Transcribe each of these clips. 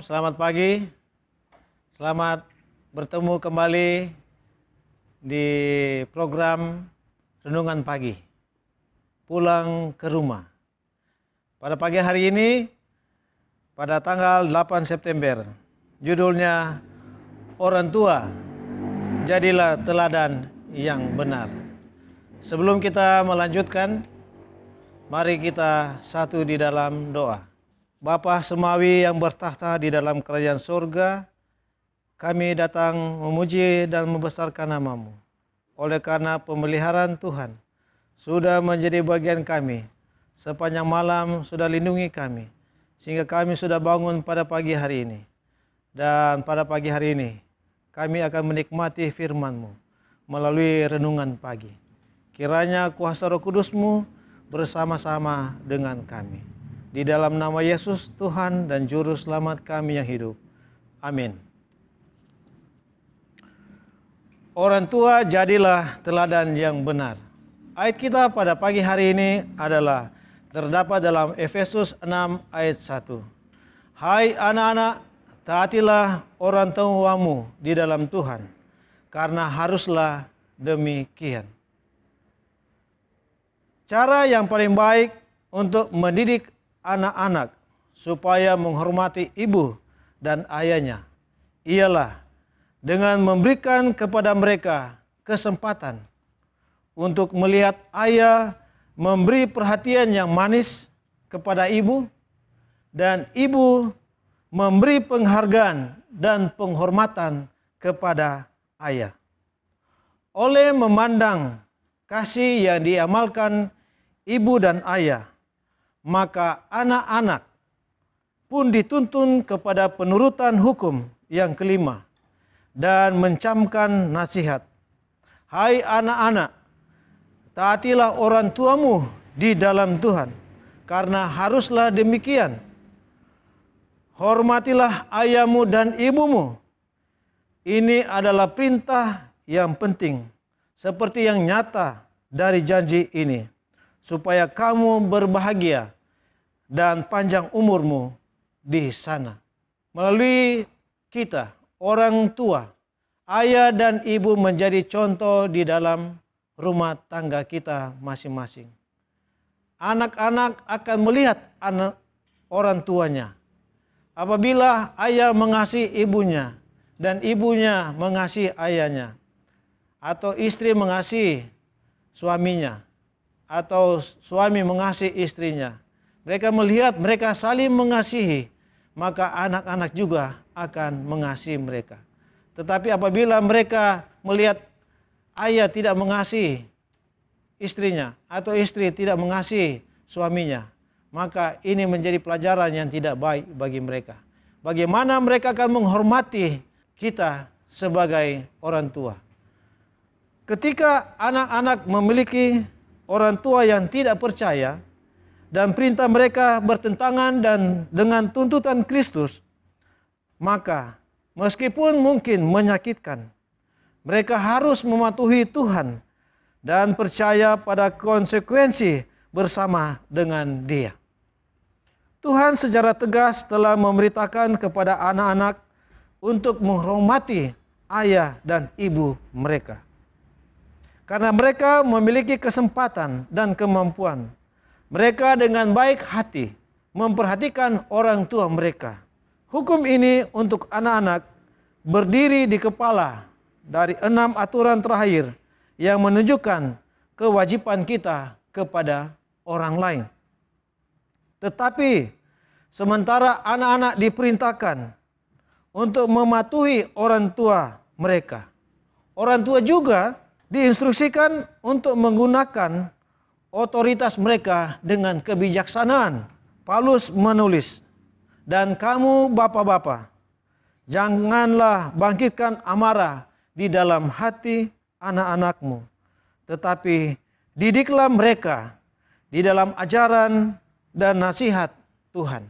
Shalom, selamat pagi. Selamat bertemu kembali di program Renungan Pagi. Pulang ke rumah. Pada pagi hari ini, pada tanggal 8 September, judulnya Orang Tua, Jadilah Teladan yang Benar. Sebelum kita melanjutkan, mari kita satu di dalam doa. Bapa Semawi yang bertahta di dalam kerajaan surga, kami datang memuji dan membesarkan nama-Mu. Oleh karena pemeliharaan Tuhan sudah menjadi bagian kami, sepanjang malam sudah lindungi kami, sehingga kami sudah bangun pada pagi hari ini. Dan pada pagi hari ini, kami akan menikmati firman-Mu melalui renungan pagi. Kiranya kuasa Roh Kudus-Mu bersama-sama dengan kami. Di dalam nama Yesus, Tuhan dan Juru Selamat kami yang hidup. Amin. Orang tua jadilah teladan yang benar. Ayat kita pada pagi hari ini adalah terdapat dalam Efesus 6 ayat 1. Hai anak-anak, taatilah orang tuamu di dalam Tuhan, karena haruslah demikian. Cara yang paling baik untuk mendidik anak-anak supaya menghormati ibu dan ayahnya ialah dengan memberikan kepada mereka kesempatan untuk melihat ayah memberi perhatian yang manis kepada ibu dan ibu memberi penghargaan dan penghormatan kepada ayah. Oleh memandang kasih yang diamalkan ibu dan ayah, maka anak-anak pun dituntun kepada penurutan hukum yang kelima dan mencamkan nasihat. Hai anak-anak, taatilah orang tuamu di dalam Tuhan, karena haruslah demikian. Hormatilah ayahmu dan ibumu. Ini adalah perintah yang penting, seperti yang nyata dari janji ini, supaya kamu berbahagia dan panjang umurmu di sana. Melalui kita, orang tua, ayah dan ibu menjadi contoh di dalam rumah tangga kita masing-masing. Anak-anak akan melihat orang tuanya. Apabila ayah mengasihi ibunya dan ibunya mengasihi ayahnya, atau istri mengasihi suaminya, atau suami mengasihi istrinya, mereka melihat mereka saling mengasihi, maka anak-anak juga akan mengasihi mereka. Tetapi apabila mereka melihat ayah tidak mengasihi istrinya, atau istri tidak mengasihi suaminya, maka ini menjadi pelajaran yang tidak baik bagi mereka. Bagaimana mereka akan menghormati kita sebagai orang tua. Ketika anak-anak memiliki orang tua yang tidak percaya dan perintah mereka bertentangan dengan tuntutan Kristus, maka meskipun mungkin menyakitkan, mereka harus mematuhi Tuhan dan percaya pada konsekuensi bersama dengan Dia. Tuhan secara tegas telah memberitakan kepada anak-anak untuk menghormati ayah dan ibu mereka. Karena mereka memiliki kesempatan dan kemampuan. Mereka dengan baik hati memperhatikan orang tua mereka. Hukum ini untuk anak-anak berdiri di kepala dari 6 aturan terakhir yang menunjukkan kewajiban kita kepada orang lain. Tetapi sementara anak-anak diperintahkan untuk mematuhi orang tua mereka, orang tua juga diinstruksikan untuk menggunakan otoritas mereka dengan kebijaksanaan. Paulus menulis, dan kamu bapak-bapak, janganlah bangkitkan amarah di dalam hati anak-anakmu, tetapi didiklah mereka di dalam ajaran dan nasihat Tuhan.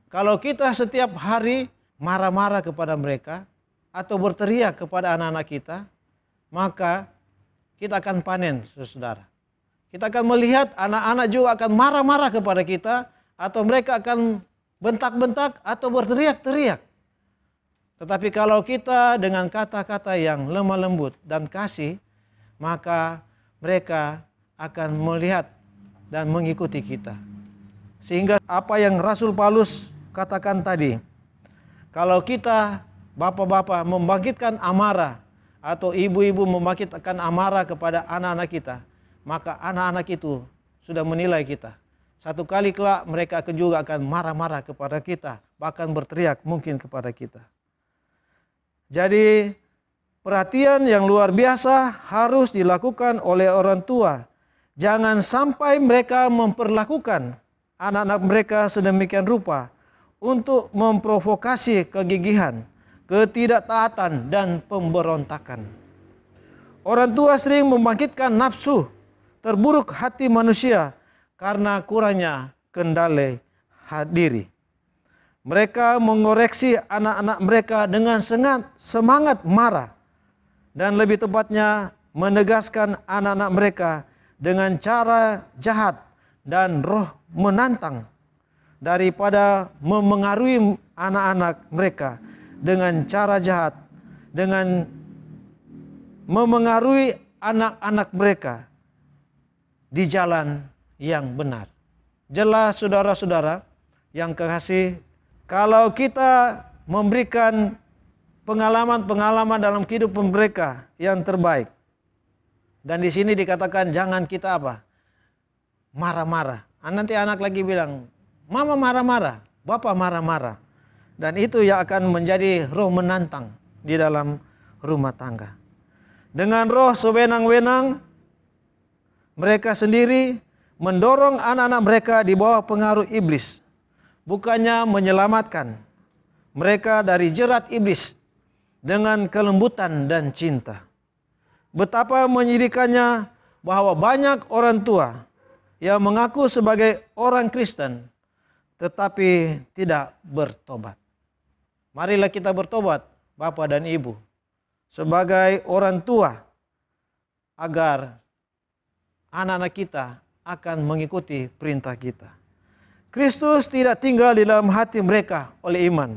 Kalau kita setiap hari marah-marah kepada mereka atau berteriak kepada anak-anak kita, maka kita akan panen, saudara. Kita akan melihat anak-anak juga akan marah-marah kepada kita, atau mereka akan bentak-bentak atau berteriak-teriak. Tetapi kalau kita dengan kata-kata yang lemah lembut dan kasih, maka mereka akan melihat dan mengikuti kita. Sehingga apa yang Rasul Paulus katakan tadi, kalau kita bapak-bapak membangkitkan amarah atau ibu-ibu membangkitkan amarah kepada anak-anak kita, maka anak-anak itu sudah menilai kita. Satu kali kelak mereka juga akan marah-marah kepada kita, bahkan berteriak mungkin kepada kita. Jadi perhatian yang luar biasa harus dilakukan oleh orang tua. Jangan sampai mereka memperlakukan anak-anak mereka sedemikian rupa untuk memprovokasi kegigihan, ketidaktaatan, dan pemberontakan. Orang tua sering membangkitkan nafsu terburuk hati manusia karena kurangnya kendali diri. Mereka mengoreksi anak-anak mereka dengan semangat marah, dan lebih tepatnya menegaskan anak-anak mereka dengan cara jahat dan roh menantang daripada memengaruhi anak-anak mereka dengan cara jahat, dengan memengaruhi anak-anak mereka di jalan yang benar. Jelas saudara-saudara yang kekasih, kalau kita memberikan pengalaman-pengalaman dalam kehidupan mereka yang terbaik, dan di sini dikatakan jangan kita apa? Marah-marah. Nanti anak lagi bilang, mama marah-marah, bapak marah-marah. Dan itu yang akan menjadi roh menantang di dalam rumah tangga. Dengan roh sewenang-wenang, mereka sendiri mendorong anak-anak mereka di bawah pengaruh iblis. Bukannya menyelamatkan mereka dari jerat iblis dengan kelembutan dan cinta. Betapa menyedihkannya bahwa banyak orang tua yang mengaku sebagai orang Kristen tetapi tidak bertobat. Marilah kita bertobat, Bapak dan Ibu, sebagai orang tua, agar anak-anak kita akan mengikuti perintah kita. Kristus tidak tinggal di dalam hati mereka oleh iman.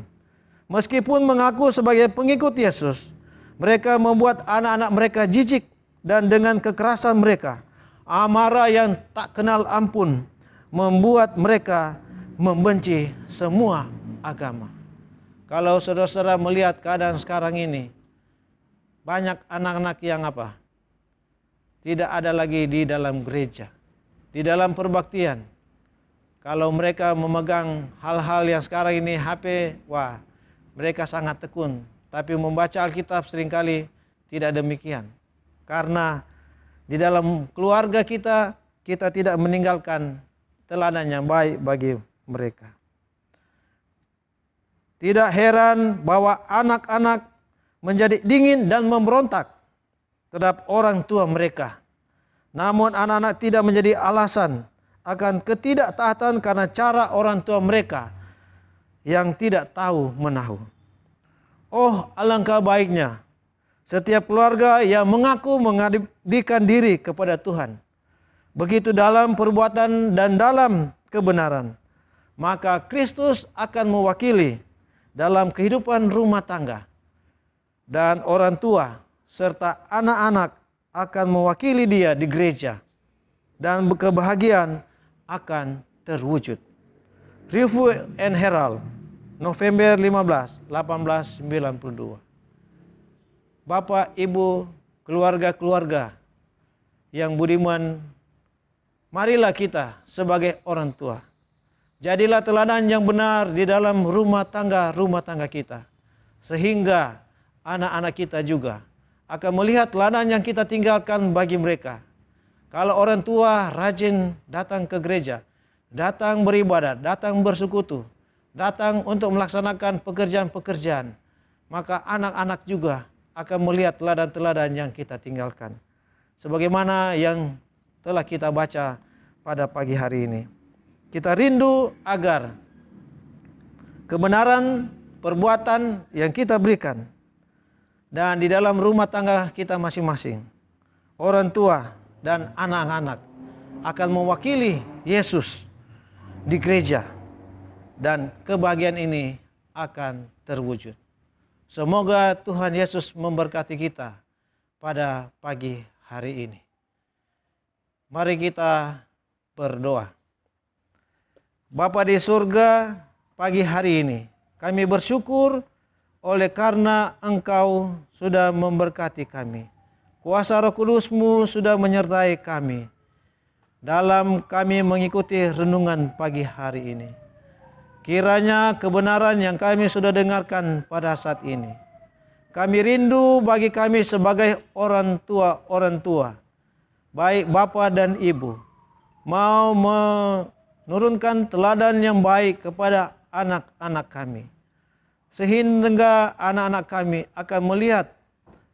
Meskipun mengaku sebagai pengikut Yesus, mereka membuat anak-anak mereka jijik, dan dengan kekerasan mereka, amarah yang tak kenal ampun, membuat mereka membenci semua agama. Kalau saudara-saudara melihat keadaan sekarang ini, banyak anak-anak yang apa? Tidak ada lagi di dalam gereja, di dalam perbaktian. Kalau mereka memegang hal-hal yang sekarang ini HP, wah, mereka sangat tekun. Tapi membaca Alkitab seringkali tidak demikian. Karena di dalam keluarga kita, kita tidak meninggalkan teladan yang baik bagi mereka. Tidak heran bahwa anak-anak menjadi dingin dan memberontak terhadap orang tua mereka. Namun anak-anak tidak menjadi alasan akan ketidaktaatan karena cara orang tua mereka yang tidak tahu menahu. Oh, alangkah baiknya setiap keluarga yang mengaku mengabdikan diri kepada Tuhan, begitu dalam perbuatan dan dalam kebenaran, maka Kristus akan mewakili dalam kehidupan rumah tangga, dan orang tua serta anak-anak akan mewakili dia di gereja, dan kebahagiaan akan terwujud. Review and Herald, November 15, 1892. Bapak, Ibu, keluarga-keluarga yang budiman, marilah kita sebagai orang tua, jadilah teladan yang benar di dalam rumah tangga kita, sehingga anak-anak kita juga akan melihat teladan yang kita tinggalkan bagi mereka. Kalau orang tua rajin datang ke gereja, datang beribadat, datang bersekutu, datang untuk melaksanakan pekerjaan-pekerjaan, maka anak-anak juga akan melihat teladan-teladan yang kita tinggalkan. Sebagaimana yang telah kita baca pada pagi hari ini. Kita rindu agar kebenaran perbuatan yang kita berikan, dan di dalam rumah tangga kita masing-masing, orang tua dan anak-anak akan mewakili Yesus di gereja, dan kebahagiaan ini akan terwujud. Semoga Tuhan Yesus memberkati kita pada pagi hari ini. Mari kita berdoa. Bapa di surga, pagi hari ini kami bersyukur oleh karena Engkau sudah memberkati kami. Kuasa Roh Kudus-Mu sudah menyertai kami dalam kami mengikuti renungan pagi hari ini. Kiranya kebenaran yang kami sudah dengarkan pada saat ini, kami rindu bagi kami sebagai orang tua, baik bapa dan ibu, mau menurunkan teladan yang baik kepada anak-anak kami, sehingga anak-anak kami akan melihat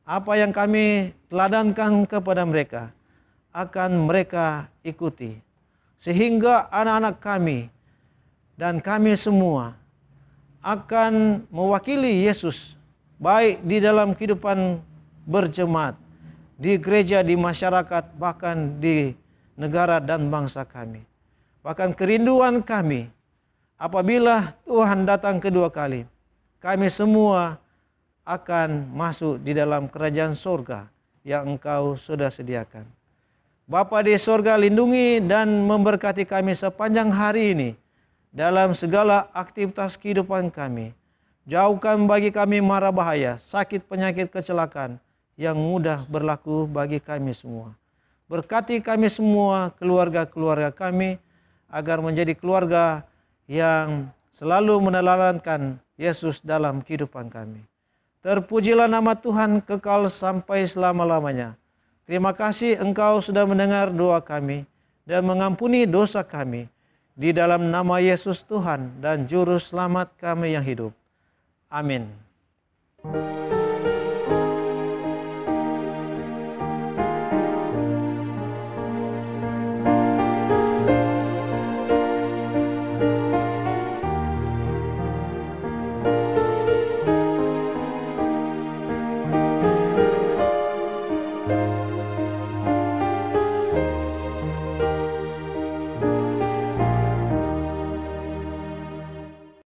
apa yang kami teladankan kepada mereka, akan mereka ikuti, sehingga anak-anak kami dan kami semua akan mewakili Yesus, baik di dalam kehidupan berjemaat, di gereja, di masyarakat, bahkan di negara dan bangsa kami. Bahkan kerinduan kami, apabila Tuhan datang kedua kali, kami semua akan masuk di dalam kerajaan surga yang Engkau sudah sediakan. Bapa di surga, lindungi dan memberkati kami sepanjang hari ini dalam segala aktivitas kehidupan kami. Jauhkan bagi kami mara bahaya, sakit, penyakit, kecelakaan yang mudah berlaku bagi kami semua. Berkati kami semua, keluarga-keluarga kami, agar menjadi keluarga yang selalu meneladangkan Yesus dalam kehidupan kami. Terpujilah nama Tuhan kekal sampai selama-lamanya. Terima kasih Engkau sudah mendengar doa kami dan mengampuni dosa kami. Di dalam nama Yesus Tuhan dan Juru Selamat kami yang hidup. Amin.